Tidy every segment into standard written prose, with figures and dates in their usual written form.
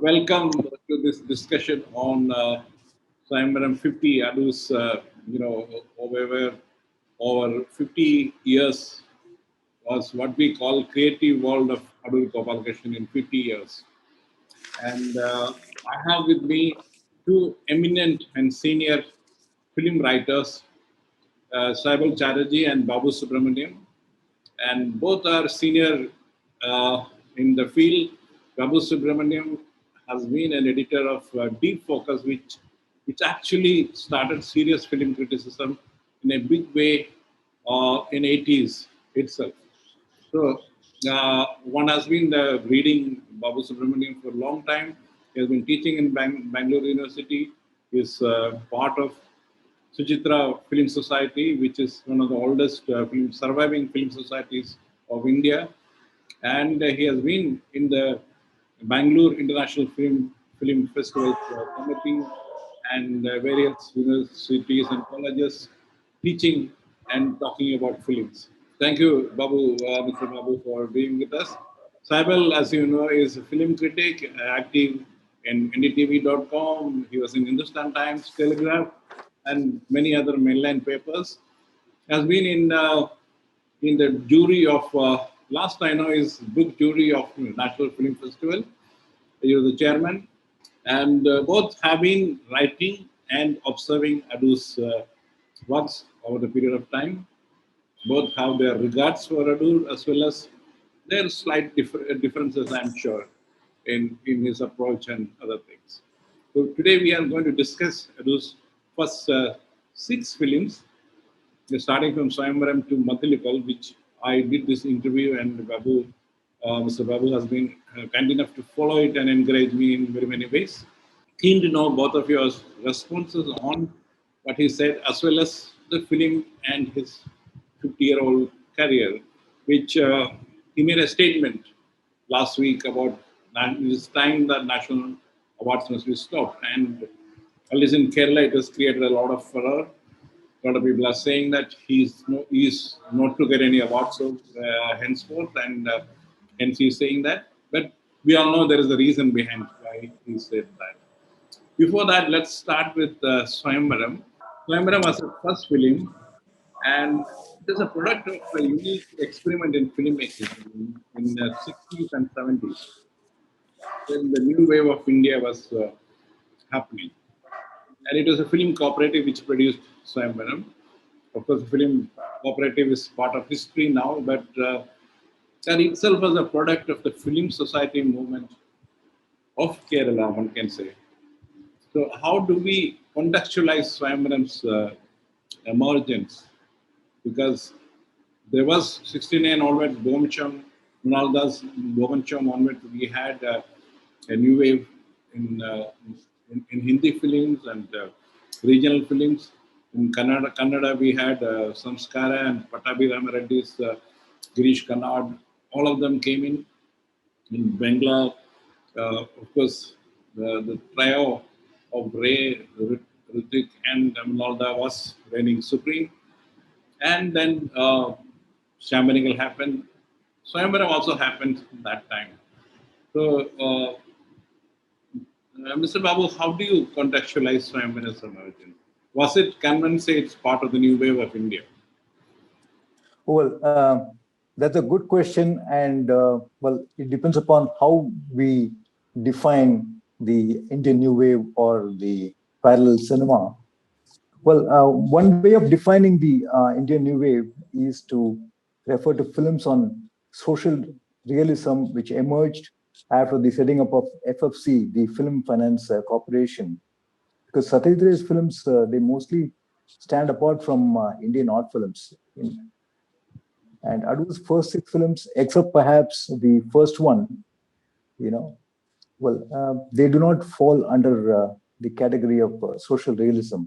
Welcome to this discussion on Swayamvaram 50 Adoor's, over 50 years was what we call creative world of Adoor Gopalakrishnan in 50 years. And I have with me two eminent and senior film writers, Saibal Chatterjee and Babu Subramanian. And both are senior in the field. Babu Subramanian has been an editor of Deep Focus, which actually started serious film criticism in a big way in 80s itself. So one has been reading Babu Subramanian for a long time. He has been teaching in Bangalore University. He is part of Suchitra Film Society, which is one of the oldest surviving film societies of India. And he has been in the Bangalore International Film Festival committee and various universities and colleges teaching and talking about films. Thank you, Babu, Mr. Babu, for being with us. Saibal, as you know, is a film critic, active in NDTV.com. He was in Hindustan Times, Telegraph, and many other mainline papers. Has been in the jury of last I know is book jury of National Film Festival. He was the chairman, and both have been writing and observing Adoor's works over the period of time. Both have their regards for Adoor as well as their slight differences, I'm sure, in his approach and other things. So today we are going to discuss Adoor's first six films, starting from Swayamvaram to Mathilikal, which I did this interview, and Babu, Mr. Babu has been kind enough to follow it and encourage me in very many ways. Keen to know both of your responses on what he said, as well as the film and his 50-year-old career, which he made a statement last week about this time that national awards must be stopped. And at least in Kerala, it has created a lot of furor. A lot of people are saying that he's not to get any awards henceforth, and hence he's saying that. But we all know there is a reason behind why he said that. Before that, let's start with Swayamvaram. Swayamvaram was a first film, and it is a product of a unique experiment in filmmaking in the 60s and 70s, when the new wave of India was happening. And it was a film cooperative which produced Swayamvaram. Of course, the film cooperative is part of history now, but that itself was a product of the film society movement of Kerala, one can say. So, how do we contextualize Swayamvaram's emergence? Because there was 69 onwards, Bomcham, Munaldas, Bomcham onwards, we had a new wave in Hindi films and regional films. In Kannada we had Samskara and Patabi Ramareddy's Girish Kannad. All of them came in. In Bangla, of course, the trio of Ray, Ritik, and Amalda was reigning supreme. And then Shambhanikal happened. Swayamvaram also happened that time. So, Mr. Babu, how do you contextualize Swayamvaram's emergence? Can one say it's part of the new wave of India? Well, that's a good question. And well, it depends upon how we define the Indian New Wave or the parallel cinema. Well, one way of defining the Indian New Wave is to refer to films on social realism which emerged after the setting up of FFC, the Film Finance Corporation. Because Satyajit's films, they mostly stand apart from Indian art films. And Adoor's first six films, except perhaps the first one, they do not fall under the category of social realism.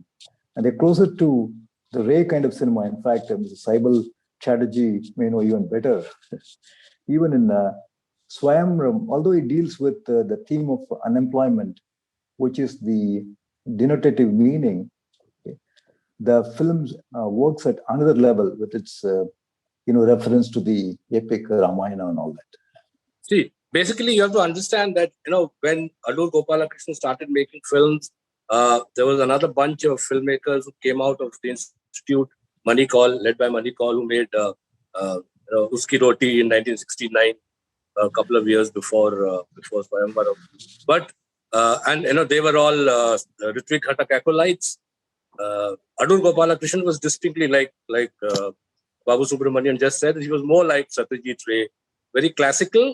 And they're closer to the Ray kind of cinema. In fact, Mr. Saibal Chatterjee may know even better. Even in Swayamvaram, although it deals with the theme of unemployment, which is the denotative meaning, okay, the film works at another level with its reference to the epic Ramayana and all that. See, basically, you have to understand that, when Adoor Gopalakrishnan started making films, there was another bunch of filmmakers who came out of the institute, led by Manikal, who made Uski Roti in 1969, a couple of years before Swayamvaram. But and they were all Ritwik Hatak acolytes. Adoor Gopalakrishnan was distinctly like Babu Subramanian just said. He was more like Satyajit's way, very classical,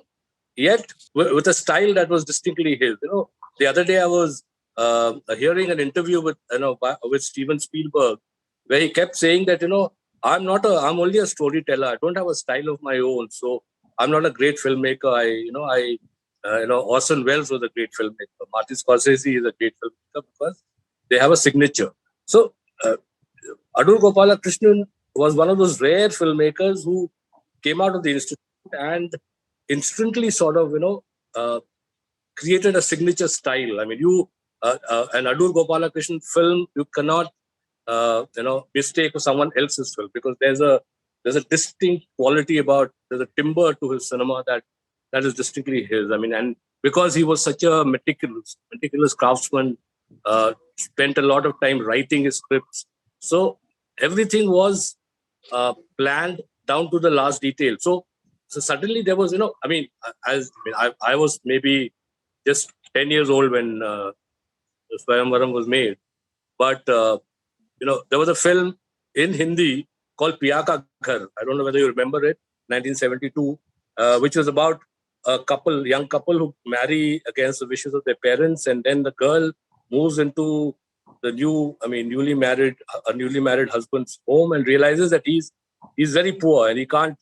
yet with a style that was distinctly his. The other day I was hearing an interview with Steven Spielberg, where he kept saying that I'm only a storyteller. I don't have a style of my own, so I'm not a great filmmaker. Orson Welles was a great filmmaker. Martin Scorsese is a great filmmaker because they have a signature. So Adoor Gopalakrishnan was one of those rare filmmakers who came out of the institute and instantly sort of created a signature style. I mean, an Adoor Gopalakrishnan film you cannot mistake for someone else's film, because there's a distinct quality there's a timber to his cinema that is distinctly his. I mean, and because he was such a meticulous craftsman, spent a lot of time writing his scripts, so everything was planned down to the last detail. So suddenly there was, I was maybe just 10 years old when Swayamvaram was made, but there was a film in Hindi called Piya Ka Ghar. I don't know whether you remember it, 1972, which was about a young couple who marry against the wishes of their parents, and then the girl moves into the newly married husband's home and realizes that he's very poor and he can't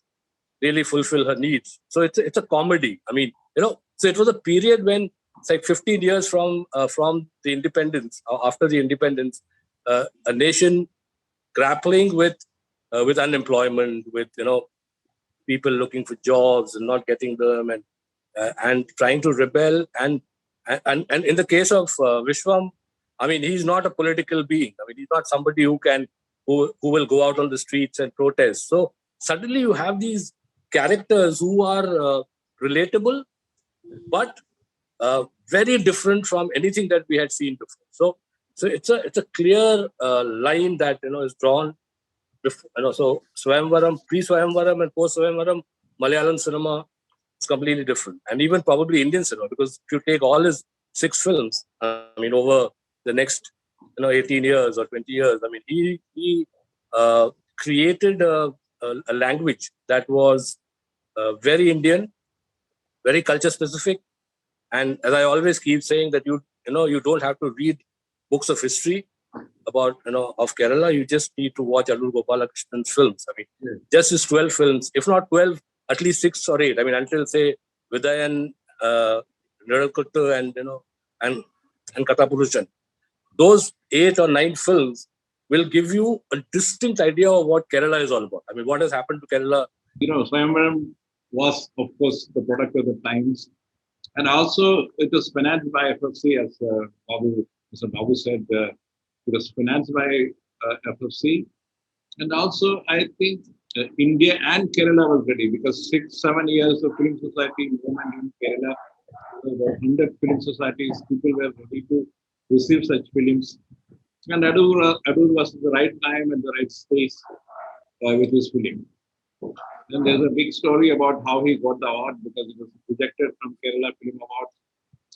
really fulfill her needs. So it's a comedy. I mean, so it was a period when it's like 15 years from the independence, or after the independence, a nation grappling with unemployment, with people looking for jobs and not getting them, and trying to rebel. And in the case of Vishwam, I mean, he's not a political being. I mean, he's not somebody who will go out on the streets and protest. So suddenly you have these characters who are relatable, but very different from anything that we had seen before. So it's a clear line that is drawn. So Swayamvaram, pre-Swayamvaram and post-Swayamvaram, Malayalam cinema is completely different, and even probably Indian cinema, because if you take all his 6 films, I mean, over the next 18 years or 20 years, I mean, he created a language that was very Indian, very culture specific. And as I always keep saying, that you don't have to read books of history about of Kerala. You just need to watch Adoor Gopalakrishnan's films. I mean, just his 12 films, if not 12, at least 6 or 8. I mean, until say Vidayan, Niralkuttu, and Katapurushan. Those 8 or 9 films will give you a distinct idea of what Kerala is all about. I mean, what has happened to Kerala. Swayamvaram was, of course, the product of the times. And also, it was financed by FFC, as Mr. Babu said. It was financed by FFC. And also, I think India and Kerala was ready, because 6-7 years of film society movement in Kerala, over 100 film societies, people were ready to receive such films. And Adoor was the right time and the right space with his film. And there's a big story about how he got the award, because it was rejected from Kerala Film Awards,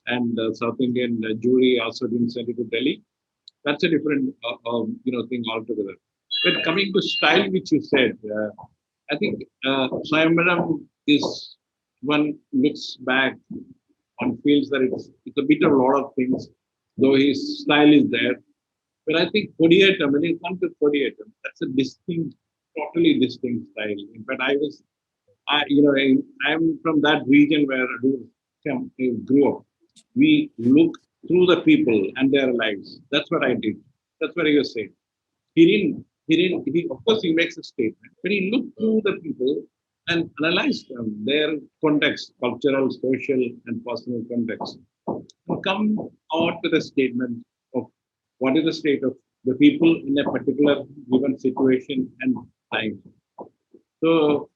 and the South Indian jury also didn't send it to Delhi. That's a different thing altogether. But coming to style, which you said, I think Swayamvaram is, one looks back and feels that it's a bit of a lot of things, though his style is there. But I think Kodiyatam, when it comes to Kodiyatam, that's a totally distinct style. In fact, I'm from that region where Adoor grew up. We look through the people and their lives. That's what I did. That's what he was saying. Of course, he makes a statement, but he looked through the people and analyzed them, their context, cultural, social, and personal context, and come out with a statement of what is the state of the people in a particular given situation and time. So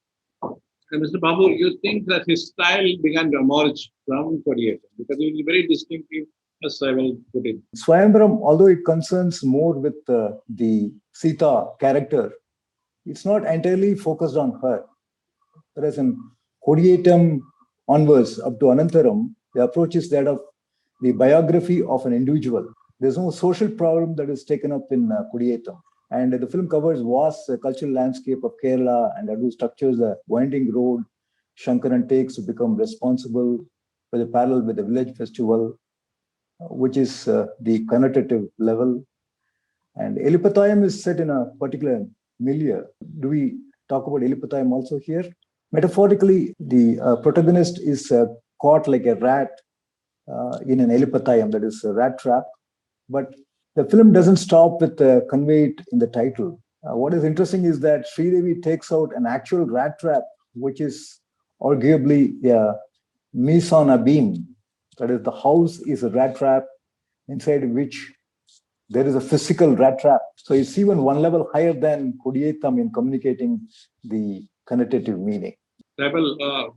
Mr. Babu, you think that his style began to emerge from Kodiyattam because it is very distinctive, as I will put it. Swayamvaram, although it concerns more with the Sita character, it's not entirely focused on her. Whereas in Kodiyattam onwards up to Anantharam, the approach is that of the biography of an individual. There's no social problem that is taken up in Kodiyattam. And the film covers vast cultural landscape of Kerala and Adoor structures a winding road Shankaran takes to become responsible for the parallel with the village festival, which is the connotative level. And Elipatayam is set in a particular milieu. Do we talk about Elipatayam also here? Metaphorically, the protagonist is caught like a rat in an Elipatayam, that is a rat trap. But the film doesn't stop with convey it in the title. What is interesting is that Sridevi takes out an actual rat trap, which is arguably a mise en abîme. That is, the house is a rat trap inside which there is a physical rat trap. So it's even one level higher than Kodiyattam in communicating the connotative meaning. Saibal,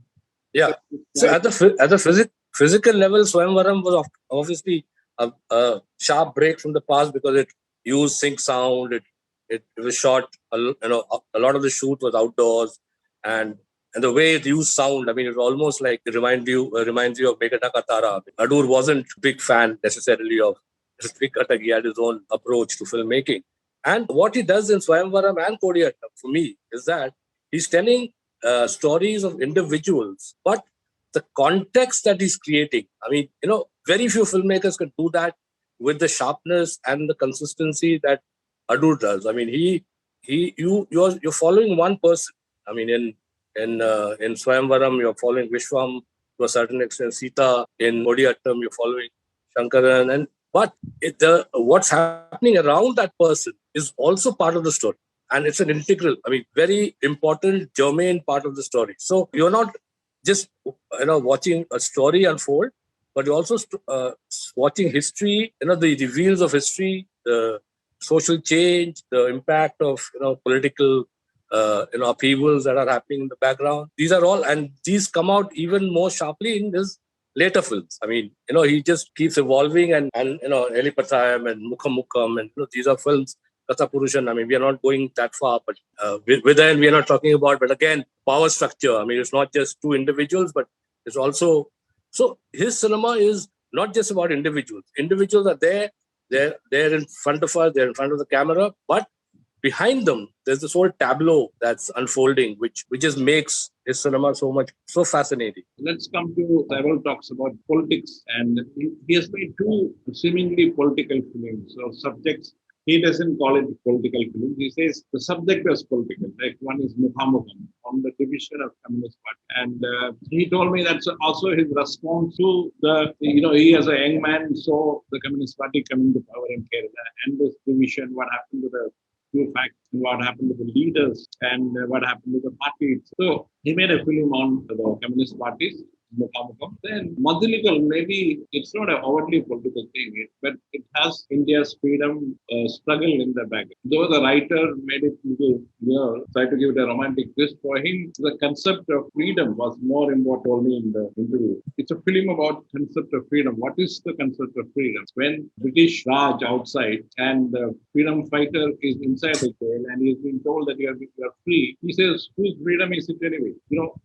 Yeah. So at the physical level, Swayamvaram was obviously a sharp break from the past because it used sync sound. It was shot. A lot of the shoot was outdoors, and the way it used sound. I mean, it was almost like it reminds you of Megata Katara. Adoor wasn't a big fan necessarily of Srikata. He had his own approach to filmmaking, and what he does in Swayamvaram and Kodiyattam for me is that he's telling stories of individuals, but the context that he's creating. I mean, very few filmmakers can do that with the sharpness and the consistency that Adoor does. I mean, you're following one person. I mean, in Swayamvaram, you're following Vishwam to a certain extent. Sita in Kodiyattam, you're following Shankaran, but what's happening around that person is also part of the story. And it's an integral, very important, germane part of the story. So you're not just watching a story unfold, but you're also watching history, the reveals of history, the social change, the impact of political upheavals that are happening in the background. These are all, and these come out even more sharply in his later films. I mean, he just keeps evolving, and Elipatayam and Mukhamukham, and these are films. Kathapurushan, I mean, we are not going that far, but within we are not talking about, but again, power structure. I mean, it's not just two individuals, but it's also, so his cinema is not just about individuals. Individuals are there, they're in front of us, they're in front of the camera, but behind them, there's this whole tableau that's unfolding, which just makes his cinema so fascinating. Let's come to several talks about politics, and he has made two seemingly political films or subjects. He doesn't call it political film. He says the subject is political. Like one is Mukhamukham on the division of Communist Party. And he told me that's also his response to he as a young man saw the Communist Party coming to power in Kerala and this division, what happened to the two facts, what happened to the leaders, and what happened to the parties. So he made a film on the Communist parties. Then Madhulikal, maybe it's not an overtly political thing, but it has India's freedom struggle in the background. Though the writer made it little tried to give it a romantic twist, for him, the concept of freedom was more in what told me in the interview. It's a film about concept of freedom. What is the concept of freedom? When British Raj outside and the freedom fighter is inside the jail and he's been told that you are free, he says, whose freedom is it anyway?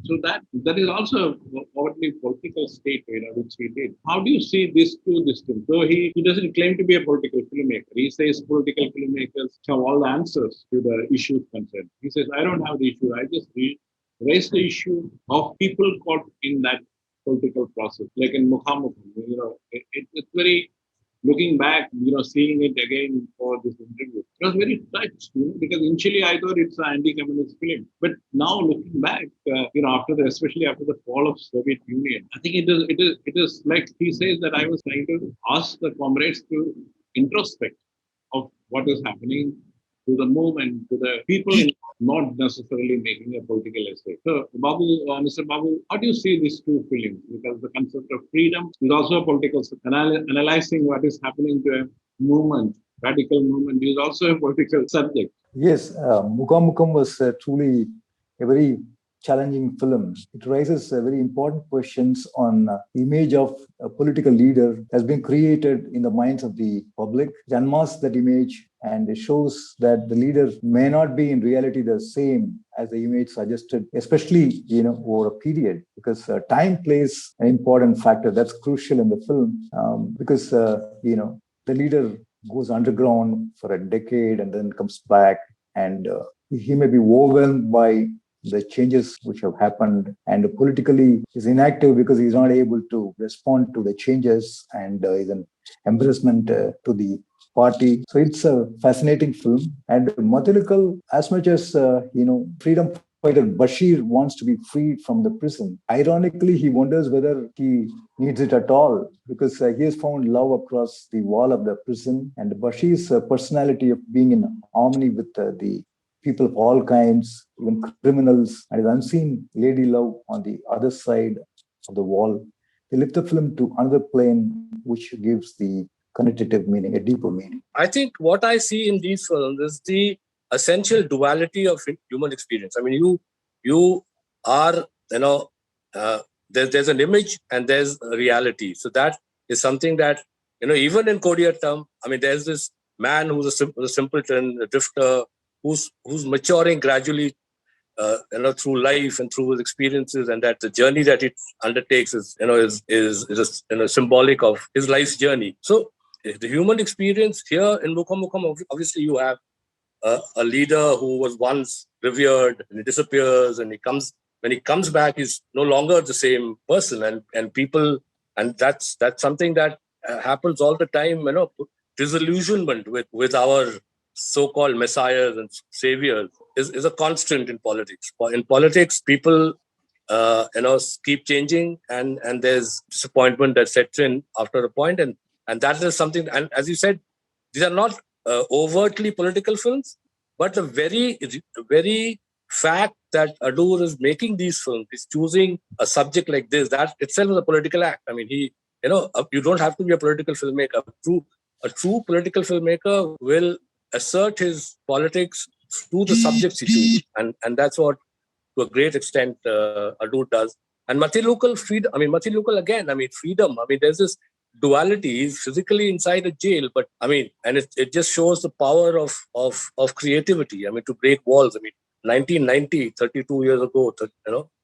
So that is also overtly political state, which he did. How do you see these two things? Though he doesn't claim to be a political filmmaker. He says political filmmakers have all the answers to the issues concerned. He says, I don't have the issue. I just raise the issue of people caught in that political process. Like in Mukhamukham, it's very, looking back, seeing it again for this interview, I was very touched, because initially I thought it's an anti-communist film. But now looking back, especially after the fall of Soviet Union, I think it is like he says that I was trying to ask the comrades to introspect of what is happening to the movement, to the people, not necessarily making a political essay. So, Mr. Babu, how do you see these two films? Because the concept of freedom is also a political, analyzing what is happening to a movement, radical movement, is also a political subject. Yes, Mukhamukham was truly a very challenging film. It raises very important questions on image of a political leader has been created in the minds of the public. It unmasks that image and it shows that the leader may not be in reality the same as the image suggested, especially over a period, because time plays an important factor. That's crucial in the film because the leader goes underground for a decade and then comes back, and he may be overwhelmed by the changes which have happened, and politically is inactive because he's not able to respond to the changes, and is an embarrassment to the party. So it's a fascinating film. And Matilukal, as much as freedom fighter Bashir wants to be freed from the prison, ironically he wonders whether he needs it at all, because he has found love across the wall of the prison, and Bashir's personality of being in harmony with the people of all kinds, even criminals, and his unseen lady love on the other side of the wall. They lift the film to another plane, which gives the connotative meaning, a deeper meaning. I think what I see in these films is the essential duality of human experience. I mean, you are, there's an image and there's a reality. So that is something that, even in Kodiyattam, I mean, there's this man who's a simpleton, a drifter, who's maturing gradually, through life and through his experiences, and that the journey that it undertakes is symbolic of his life's journey. So the human experience here in Mukhamukam, obviously you have a leader who was once revered, and he disappears, and when he comes back, he's no longer the same person, and people, and that's something that happens all the time, disillusionment with our so-called messiahs and saviors is a constant in politics. In politics, people keep changing, and there's disappointment that sets in after a point, and that is something. And as you said, these are not overtly political films, but the very fact that Adoor is making these films, is choosing a subject like this, that itself is a political act. I mean, you don't have to be a political filmmaker. A true political filmmaker will assert his politics through the subjects he chooses, and that's what, to a great extent, Adoor does. And Matilukal freedom. I mean, Matilukal again. I mean, freedom. I mean, there's this duality. He's physically inside a jail, but I mean, and it just shows the power of creativity. I mean, to break walls. I mean, 1990, 32 years ago,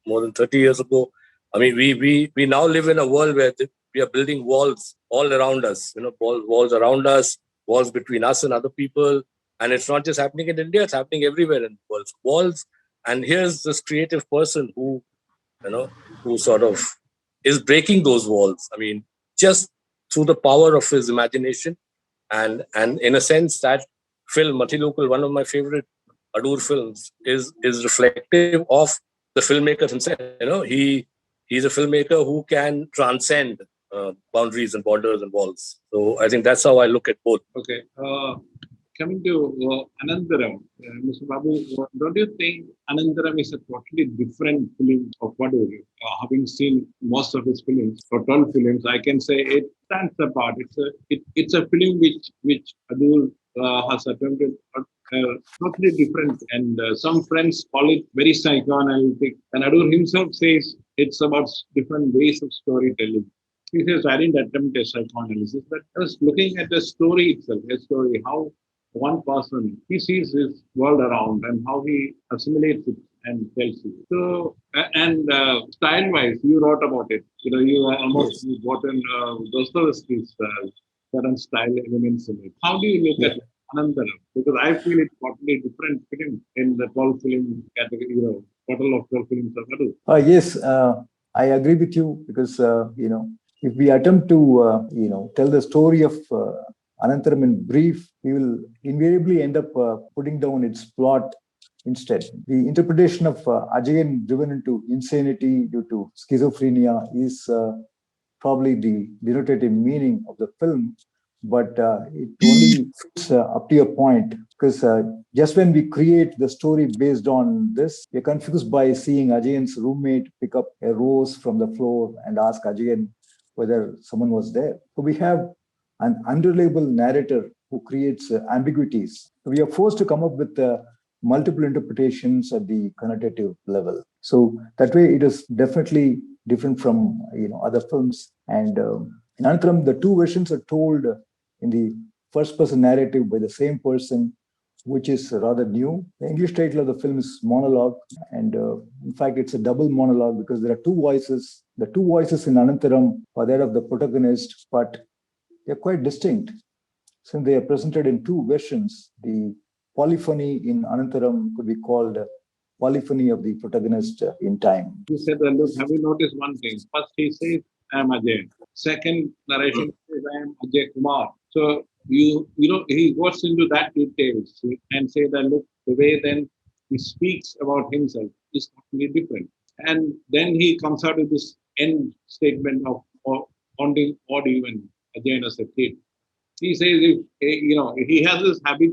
more than 30 years ago. I mean, we now live in a world where we are building walls all around us. Walls around us, walls between us and other people. And it's not just happening in India; it's happening everywhere in the world. Walls. And here's this creative person who sort of is breaking those walls. I mean, just through the power of his imagination, and in a sense, that film Matilukal, one of my favorite Adoor films, is reflective of the filmmaker himself. He's a filmmaker who can transcend boundaries and borders and walls. So I think that's how I look at both. Okay. Coming to Anantharam, Mr. Babu, don't you think Anantharam is a totally different film of Adoor? Having seen most of his films, or 12 films, I can say it stands apart. It's a film which Adoor has attempted totally different, and some friends call it very psychoanalytic. And Adoor himself says it's about different ways of storytelling. He says, I didn't attempt a psychoanalysis, but just looking at the story itself, how one person, he sees his world around and how he assimilates it and tells it. So, and style-wise, you wrote about it. You almost brought in Dostoevsky's certain style elements in it. How do you look at Anantharam? Because I feel it's totally different film in the 12 film category, total of 12 films of Adoor. Yes, I agree with you, because, if we attempt to, tell the story of Anantharam in brief, we will invariably end up putting down its plot instead. The interpretation of Ajayan driven into insanity due to schizophrenia is probably the denotative meaning of the film, but it only fits up to a point, because just when we create the story based on this, we're confused by seeing Ajayan's roommate pick up a rose from the floor and ask Ajayan whether someone was there. So we have an unreliable narrator who creates ambiguities. We are forced to come up with multiple interpretations at the connotative level. So that way, it is definitely different from other films. And in Anantharam, the two versions are told in the first-person narrative by the same person, which is rather new. The English title of the film is Monologue, and in fact, it's a double monologue because there are two voices. The two voices in Anantharam are that of the protagonist, but they're quite distinct since they are presented in two versions. The polyphony in Anantharam could be called polyphony of the protagonist in time. He said, look, have you noticed one thing? First, he says, I am Ajay. Second narration says, I am Ajay Kumar. So, he goes into that details and say that, look, the way then he speaks about himself is totally different. And then he comes out with this end statement of haunting odd even Ajay as a kid. He says, if he has this habit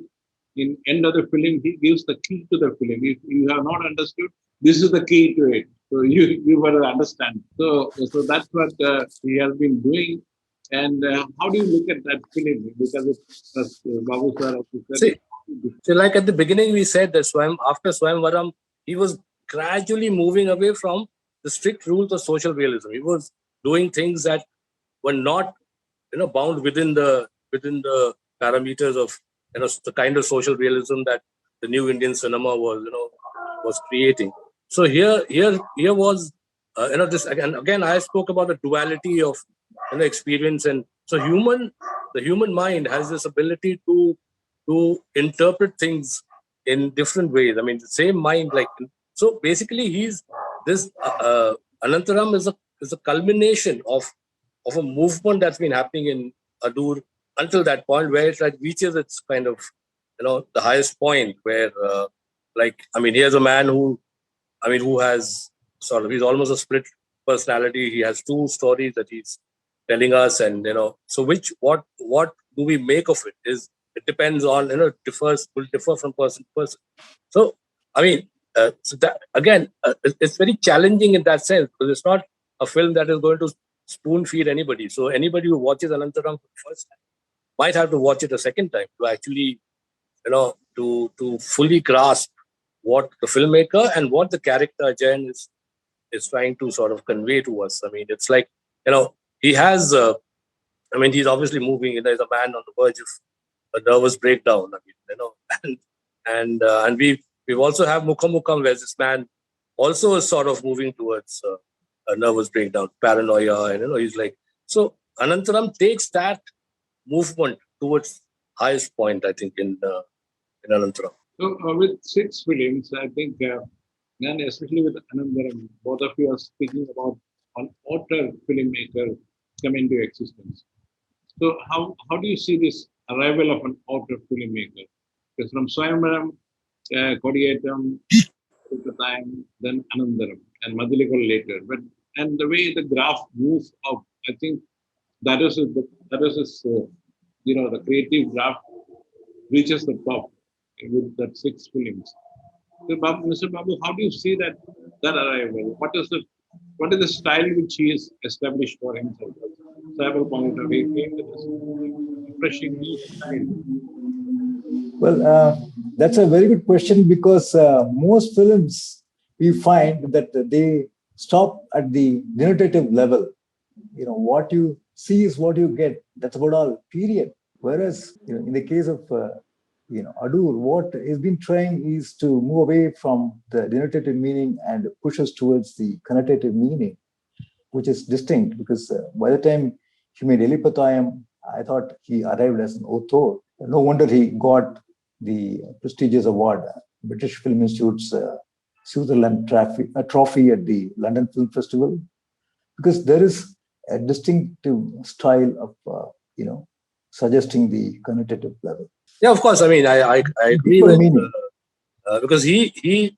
in end of the film, he gives the key to the film. If you have not understood, this is the key to it. So you better understand. So that's what he has been doing. And how do you look at that film? Because it's, as Babu sir also said, so like at the beginning, we said that after Swayamvaram, he was gradually moving away from the strict rules of social realism. He was doing things that were not, bound within the parameters of, the kind of social realism that the new Indian cinema was creating. So here was, this again. I spoke about the duality of, experience, and so the human mind has this ability to interpret things in different ways. I mean, the same mind, so basically, this Anantharam is a culmination of a movement that's been happening in Adoor until that point where it reaches its kind of, the highest point where, here's a man who has he's almost a split personality. He has two stories that he's telling us, and, so what do we make of it? It depends on, will differ from person to person. So, so that again, it's very challenging in that sense because it's not a film that is going to spoon feed anybody. So anybody who watches Anantharam for the first time might have to watch it a second time to actually, to fully grasp what the filmmaker and what the character Ajayan is trying to sort of convey to us. I mean, it's like, he has, he's obviously moving. There's a man on the verge of a nervous breakdown. And we've also have Mukhamukam, where this man also is sort of moving towards a nervous breakdown, paranoia, and he's like, so Anantharam takes that movement towards highest point, I think, in Anantharam. So with 6 films, I think, and especially with Anantharam, both of you are speaking about an author filmmaker come into existence. So how do you see this arrival of an author filmmaker? Because from Swayamvaram, Kodiyatam, time, then Anantharam, and Madilikal later. And the way the graph moves up, I think that is the creative graph reaches the top with that 6 films. So, Mr. Babu, how do you see that arrival? What is the style which he has established for himself? Saibal pointed out, he came to this refreshing new style. Well, that's a very good question because most films we find that they stop at the denotative level. What you see is what you get. That's about all. Period. Whereas, in the case of Adoor, what he's been trying is to move away from the denotative meaning and push us towards the connotative meaning, which is distinct because by the time he made Elipatayam, I thought he arrived as an author. No wonder he got the prestigious award, British Film Institute's Sutherland trophy at the London Film Festival, because there is a distinctive style of, suggesting the connotative level. Yeah, of course. I mean, I agree with because he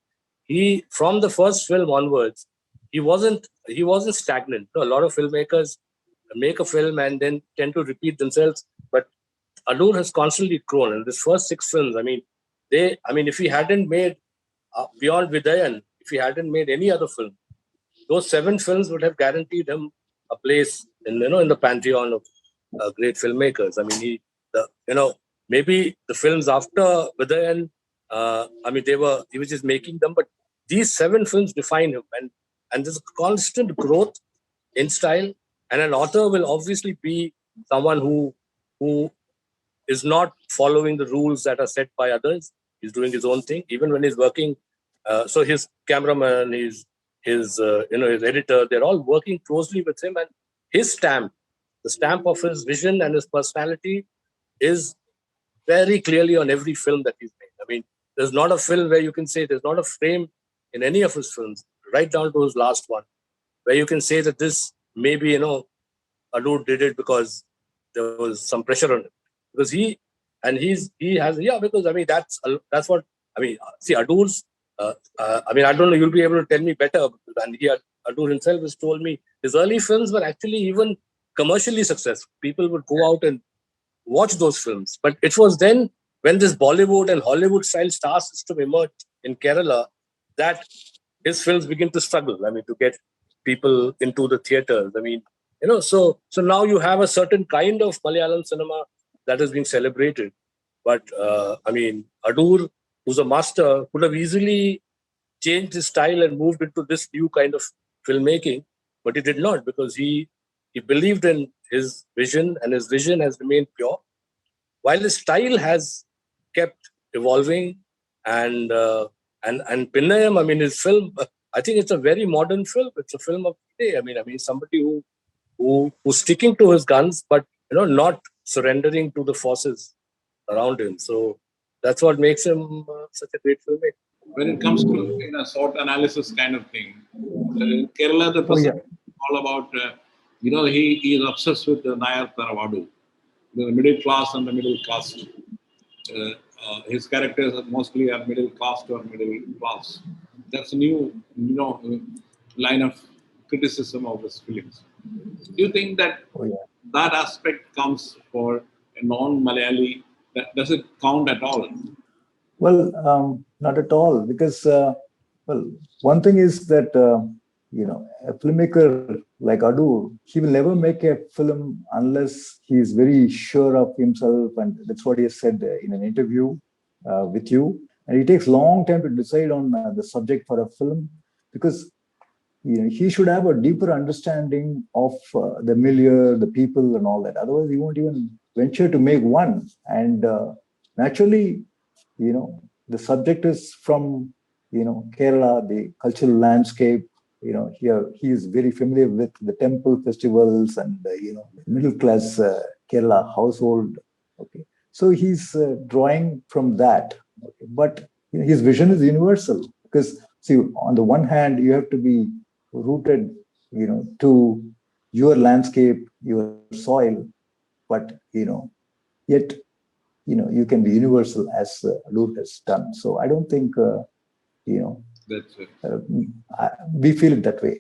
from the first film onwards, he wasn't stagnant. A lot of filmmakers make a film and then tend to repeat themselves, but Adoor has constantly grown. In this first 6 films, if he hadn't made Beyond Vidayan, if he hadn't made any other film, those 7 films would have guaranteed him a place in the pantheon of great filmmakers. I mean, maybe the films after Vidayan I mean, he was just making them, but these 7 films define him, and there's a constant growth in style. And an author will obviously be someone who is not following the rules that are set by others. He's doing his own thing, even when he's working. So his cameraman, his his editor, they're all working closely with him, and his stamp, the stamp of his vision and his personality, is very clearly on every film that he's made. I mean, there's not a film where you can say, there's not a frame in any of his films, right down to his last one, where you can say that this maybe, Adoor did it because there was some pressure on him. Because he has, because I mean, that's what, I mean, see, Adoor's, I mean, I don't know, you'll be able to tell me better. And Adoor himself has told me his early films were actually even commercially successful. People would go out and watch those films. But it was then when this Bollywood and Hollywood style star system emerged in Kerala that his films begin to struggle. I mean, to get people into the theaters. I mean, so now you have a certain kind of Malayalam cinema that is being celebrated. But I mean, Adoor, who's a master, could have easily changed his style and moved into this new kind of filmmaking, but he did not, because he believed in his vision, and his vision has remained pure, while his style has kept evolving. And Pinnayam, I mean, his film, I think it's a very modern film. It's a film of today. I mean, somebody who's sticking to his guns, but not surrendering to the forces around him. So that's what makes him such a great filmmaker. When it comes to SWOT analysis kind of thing, in Kerala, the person is all about, he is obsessed with the Nayar Taravadu, the middle class and the middle caste. His characters are mostly are middle caste or middle class. That's a new, line of criticism of his films. Do you think that that aspect comes for a non-Malayali? Does it count at all? Well, not at all, because one thing is that a filmmaker like Adoor, he will never make a film unless he is very sure of himself, and that's what he has said in an interview with you. And it takes a long time to decide on the subject for a film, because he should have a deeper understanding of the milieu, the people, and all that. Otherwise, he won't even venture to make one. And naturally, the subject is from, Kerala, the cultural landscape. Here he is very familiar with the temple festivals and, middle class Kerala household. Okay. So he's drawing from that. Okay. But his vision is universal, because, see, on the one hand, you have to be rooted, to your landscape, your soil, but, yet, you can be universal as Adoor has done. So I don't think, That's it. we feel it that way.